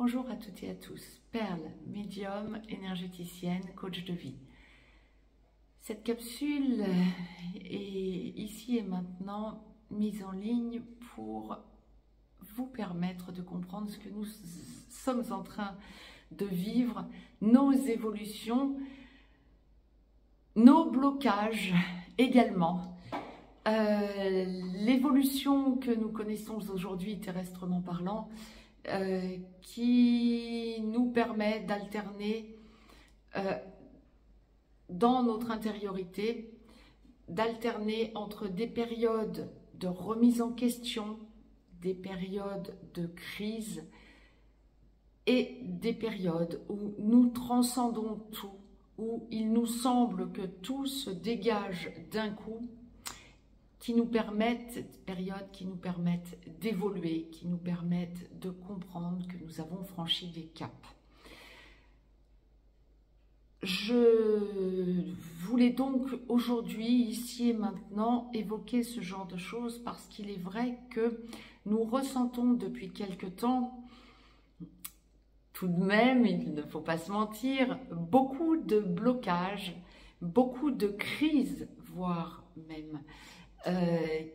Bonjour à toutes et à tous, Perle, médium, énergéticienne, coach de vie. Cette capsule est ici et maintenant mise en ligne pour vous permettre de comprendre ce que nous sommes en train de vivre, nos évolutions, nos blocages également. L'évolution que nous connaissons aujourd'hui terrestrement parlant, qui nous permet d'alterner dans notre intériorité, d'alterner entre des périodes de remise en question, des périodes de crise et des périodes où nous transcendons tout, où il nous semble que tout se dégage d'un coup, qui nous permettent, cette période qui nous permettent d'évoluer, qui nous permettent de comprendre que nous avons franchi des caps. Je voulais donc aujourd'hui, ici et maintenant, évoquer ce genre de choses parce qu'il est vrai que nous ressentons depuis quelque temps, tout de même, il ne faut pas se mentir, beaucoup de blocages, beaucoup de crises, voire même,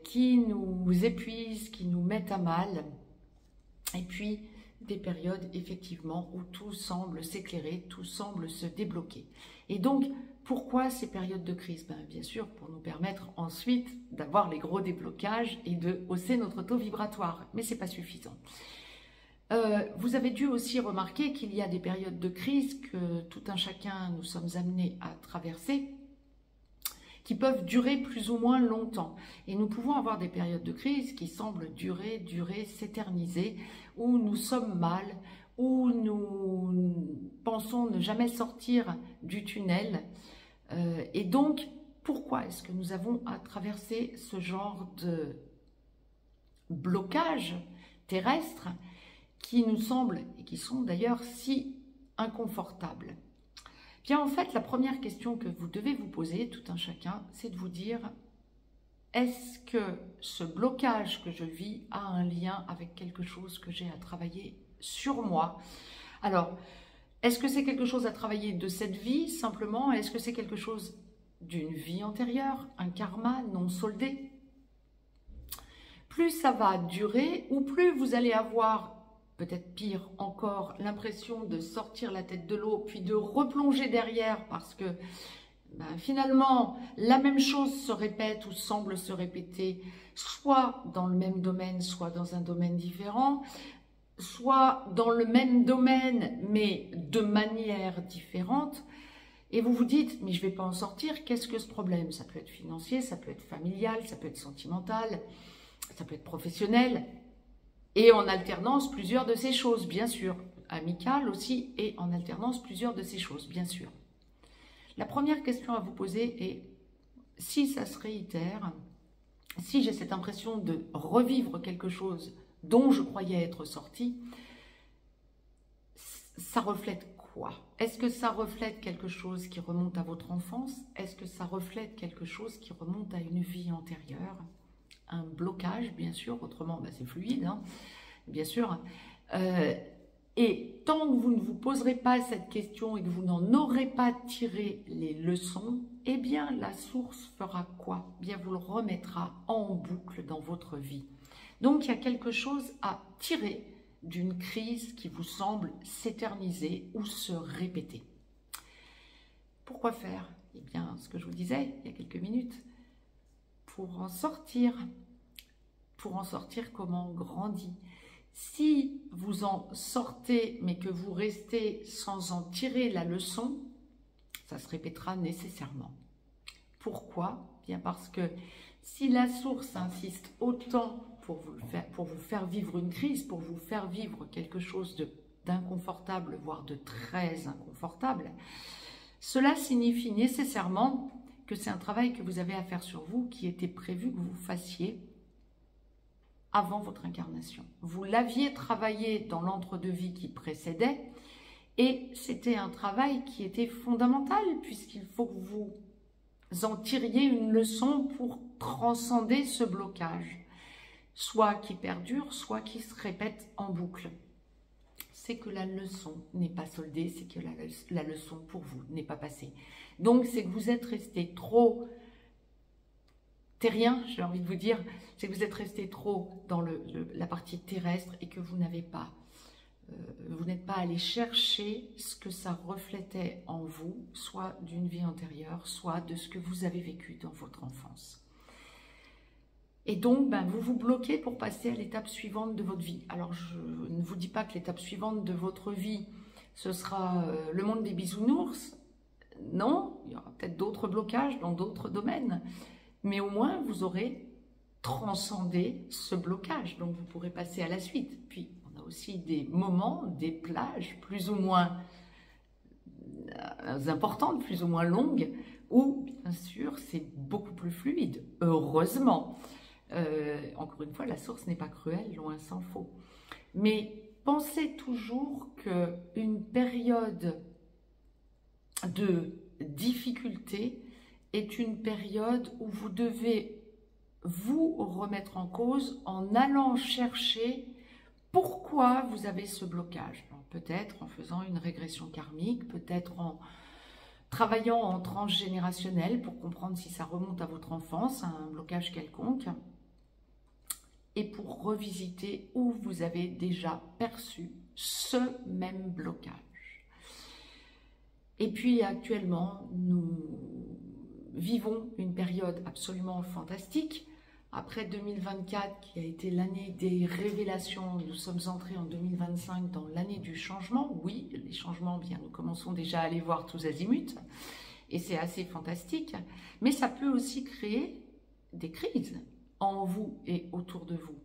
qui nous épuisent, qui nous mettent à mal, et puis des périodes effectivement où tout semble s'éclairer, tout semble se débloquer. Et donc, pourquoi ces périodes de crise? Bien sûr, pour nous permettre ensuite d'avoir les gros déblocages et de hausser notre taux vibratoire, mais ce n'est pas suffisant. Vous avez dû aussi remarquer qu'il y a des périodes de crise que tout un chacun nous sommes amenés à traverser, qui peuvent durer plus ou moins longtemps. Et nous pouvons avoir des périodes de crise qui semblent durer, s'éterniser, où nous sommes mal, où nous pensons ne jamais sortir du tunnel. Et donc, pourquoi est-ce que nous avons à traverser ce genre de blocage terrestre qui nous semblent, et qui sont d'ailleurs si inconfortables? Bien, en fait, la première question que vous devez vous poser, tout un chacun, c'est de vous dire, est-ce que ce blocage que je vis a un lien avec quelque chose que j'ai à travailler sur moi? Alors, est-ce que c'est quelque chose à travailler de cette vie, simplement? Est-ce que c'est quelque chose d'une vie antérieure, un karma non soldé? Plus ça va durer, ou plus vous allez avoir, peut-être pire encore, l'impression de sortir la tête de l'eau, puis de replonger derrière parce que finalement, la même chose se répète ou semble se répéter, soit dans le même domaine, soit dans un domaine différent, soit dans le même domaine, mais de manière différente. Et vous vous dites, mais je ne vais pas en sortir, qu'est-ce que ce problème? Ça peut être financier, ça peut être familial, ça peut être sentimental, ça peut être professionnel. Et en alternance, plusieurs de ces choses, bien sûr. Amicales aussi, et en alternance, plusieurs de ces choses, bien sûr. La première question à vous poser est, si ça se réitère, si j'ai cette impression de revivre quelque chose dont je croyais être sorti, ça reflète quoi? Est-ce que ça reflète quelque chose qui remonte à votre enfance? Est-ce que ça reflète quelque chose qui remonte à une vie antérieure? Un blocage, bien sûr, autrement c'est fluide, hein, bien sûr. Et tant que vous ne vous poserez pas cette question et que vous n'en aurez pas tiré les leçons, eh bien la source fera quoi? Eh bien vous le remettra en boucle dans votre vie. Donc il y a quelque chose à tirer d'une crise qui vous semble s'éterniser ou se répéter. Pourquoi faire? Eh bien ce que je vous disais il y a quelques minutes, pour en sortir comment on grandit. Si vous en sortez mais que vous restez sans en tirer la leçon, ça se répétera nécessairement. Pourquoi? Bien parce que si la source insiste autant pour vous faire vivre une crise, pour vous faire vivre quelque chose d'inconfortable, voire de très inconfortable, cela signifie nécessairement que c'est un travail que vous avez à faire sur vous, qui était prévu que vous fassiez avant votre incarnation. Vous l'aviez travaillé dans l'entre-deux-vie qui précédait, et c'était un travail qui était fondamental, puisqu'il faut que vous en tiriez une leçon pour transcender ce blocage, soit qui perdure, soit qui se répète en boucle. c'est que la leçon n'est pas soldée, c'est que la leçon pour vous n'est pas passée. Donc, c'est que vous êtes resté trop terrien, j'ai envie de vous dire, c'est que vous êtes resté trop dans la partie terrestre et que vous n'êtes pas allé chercher ce que ça reflétait en vous, soit d'une vie antérieure, soit de ce que vous avez vécu dans votre enfance. Et donc, vous vous bloquez pour passer à l'étape suivante de votre vie. Alors, je ne vous dis pas que l'étape suivante de votre vie, ce sera le monde des bisounours. Non, il y aura peut-être d'autres blocages dans d'autres domaines. Mais au moins, vous aurez transcendé ce blocage. Donc, vous pourrez passer à la suite. Puis, on a aussi des moments, des plages plus ou moins importantes, plus ou moins longues, où, bien sûr, c'est beaucoup plus fluide. Heureusement. Encore une fois, la source n'est pas cruelle, loin s'en faut. Mais pensez toujours qu'une période de difficulté est une période où vous devez vous remettre en cause en allant chercher pourquoi vous avez ce blocage. Peut-être en faisant une régression karmique, peut-être en travaillant en transgénérationnel pour comprendre si ça remonte à votre enfance, à un blocage quelconque, et pour revisiter où vous avez déjà perçu ce même blocage. Et puis actuellement, nous vivons une période absolument fantastique. Après 2024, qui a été l'année des révélations, nous sommes entrés en 2025 dans l'année du changement. Oui, les changements, bien, nous commençons déjà à les voir tous azimuts, et c'est assez fantastique. Mais ça peut aussi créer des crises en vous et autour de vous.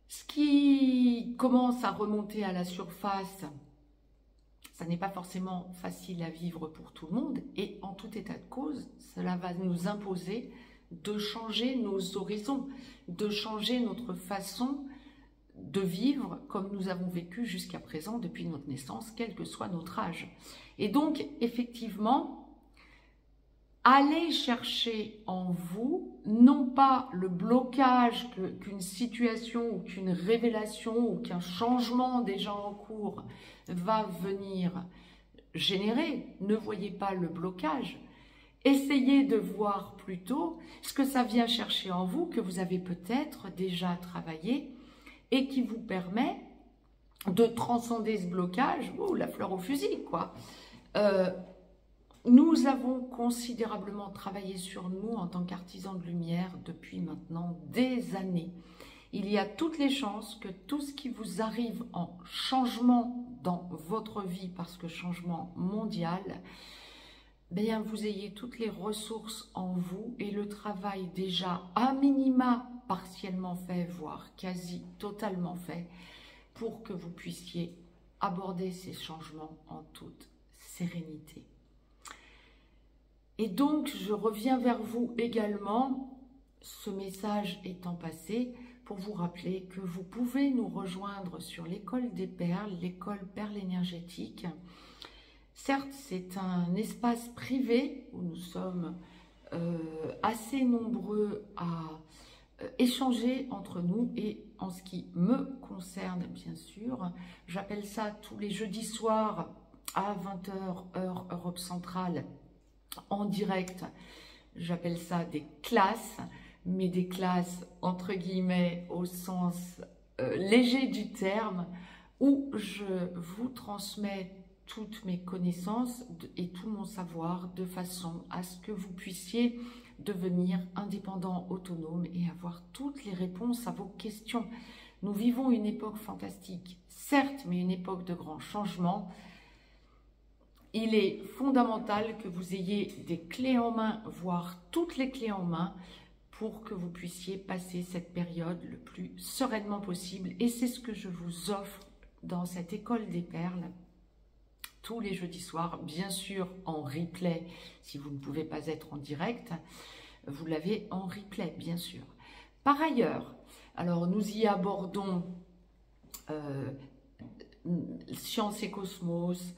Ce qui commence à remonter à la surface, ça n'est pas forcément facile à vivre pour tout le monde, et en tout état de cause, cela va nous imposer de changer nos horizons, de changer notre façon de vivre comme nous avons vécu jusqu'à présent depuis notre naissance, quel que soit notre âge. Et donc, effectivement, allez chercher en vous, non pas le blocage qu'une situation ou qu'une révélation ou qu'un changement déjà en cours va venir générer. Ne voyez pas le blocage. Essayez de voir plutôt ce que ça vient chercher en vous, que vous avez peut-être déjà travaillé et qui vous permet de transcender ce blocage. Oh, la fleur au fusil, quoi. Nous avons considérablement travaillé sur nous en tant qu'artisans de lumière depuis maintenant des années. Il y a toutes les chances que tout ce qui vous arrive en changement dans votre vie, parce que changement mondial, bien vous ayez toutes les ressources en vous et le travail déjà à minima partiellement fait, voire quasi totalement fait, pour que vous puissiez aborder ces changements en toute sérénité. Et donc, je reviens vers vous également, ce message étant passé, pour vous rappeler que vous pouvez nous rejoindre sur l'école des perles, l'école perles énergétiques. Certes, c'est un espace privé où nous sommes assez nombreux à échanger entre nous, et en ce qui me concerne, bien sûr, j'appelle ça tous les jeudis soirs à 20 h, heure Europe centrale, en direct. J'appelle ça des classes, mais des classes entre guillemets au sens léger du terme, où je vous transmets toutes mes connaissances et tout mon savoir de façon à ce que vous puissiez devenir indépendant, autonome et avoir toutes les réponses à vos questions. Nous vivons une époque fantastique, certes, mais une époque de grands changements. Il est fondamental que vous ayez des clés en main, voire toutes les clés en main, pour que vous puissiez passer cette période le plus sereinement possible. Et c'est ce que je vous offre dans cette école des perles, tous les jeudis soirs, bien sûr en replay, si vous ne pouvez pas être en direct, vous l'avez en replay, bien sûr. Par ailleurs, alors nous y abordons science et cosmos,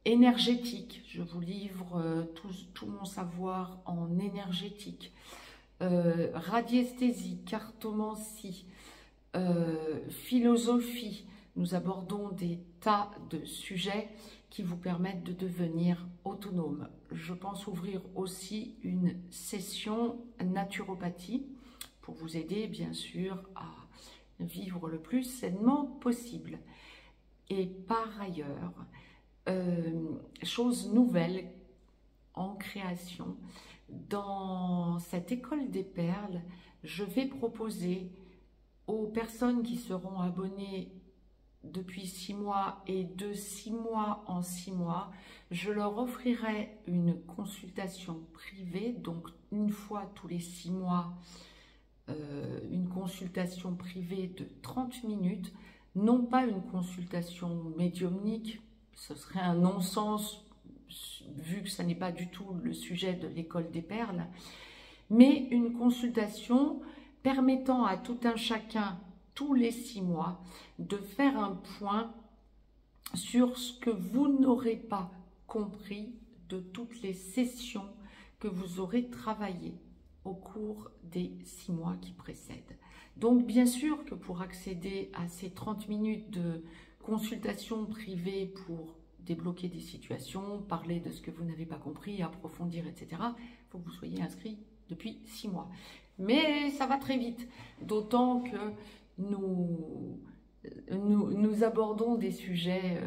énergétique, je vous livre tout mon savoir en énergétique, radiesthésie, cartomancie, philosophie. Nous abordons des tas de sujets qui vous permettent de devenir autonome. Je pense ouvrir aussi une session naturopathie pour vous aider bien sûr à vivre le plus sainement possible. Et par ailleurs, chose nouvelle en création, dans cette école des perles, je vais proposer aux personnes qui seront abonnées depuis 6 mois et de 6 mois en 6 mois, je leur offrirai une consultation privée, donc une fois tous les 6 mois, une consultation privée de 30 minutes, non pas une consultation médiumnique, ce serait un non-sens vu que ce n'est pas du tout le sujet de l'école des perles, mais une consultation permettant à tout un chacun, tous les 6 mois, de faire un point sur ce que vous n'aurez pas compris de toutes les sessions que vous aurez travaillées au cours des 6 mois qui précèdent. Donc bien sûr que pour accéder à ces 30 minutes de consultation privée pour débloquer des situations, parler de ce que vous n'avez pas compris, approfondir, etc., il faut que vous soyez inscrit depuis 6 mois. Mais ça va très vite, d'autant que nous abordons des sujets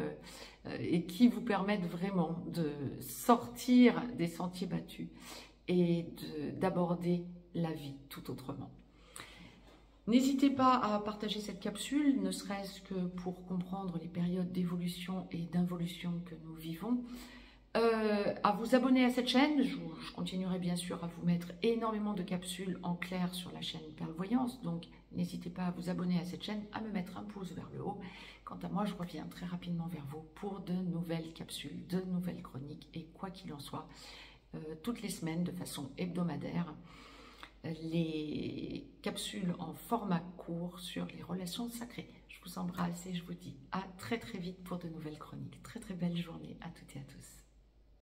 et qui vous permettent vraiment de sortir des sentiers battus et d'aborder la vie tout autrement. N'hésitez pas à partager cette capsule, ne serait-ce que pour comprendre les périodes d'évolution et d'involution que nous vivons. À vous abonner à cette chaîne, je continuerai bien sûr à vous mettre énormément de capsules en clair sur la chaîne Perle Voyance, donc n'hésitez pas à vous abonner à cette chaîne, à me mettre un pouce vers le haut. Quant à moi, je reviens très rapidement vers vous pour de nouvelles capsules, de nouvelles chroniques, et quoi qu'il en soit, toutes les semaines de façon hebdomadaire, les capsules en format court sur les relations sacrées. Je vous embrasse et je vous dis à très très vite pour de nouvelles chroniques. Très très belle journée à toutes et à tous.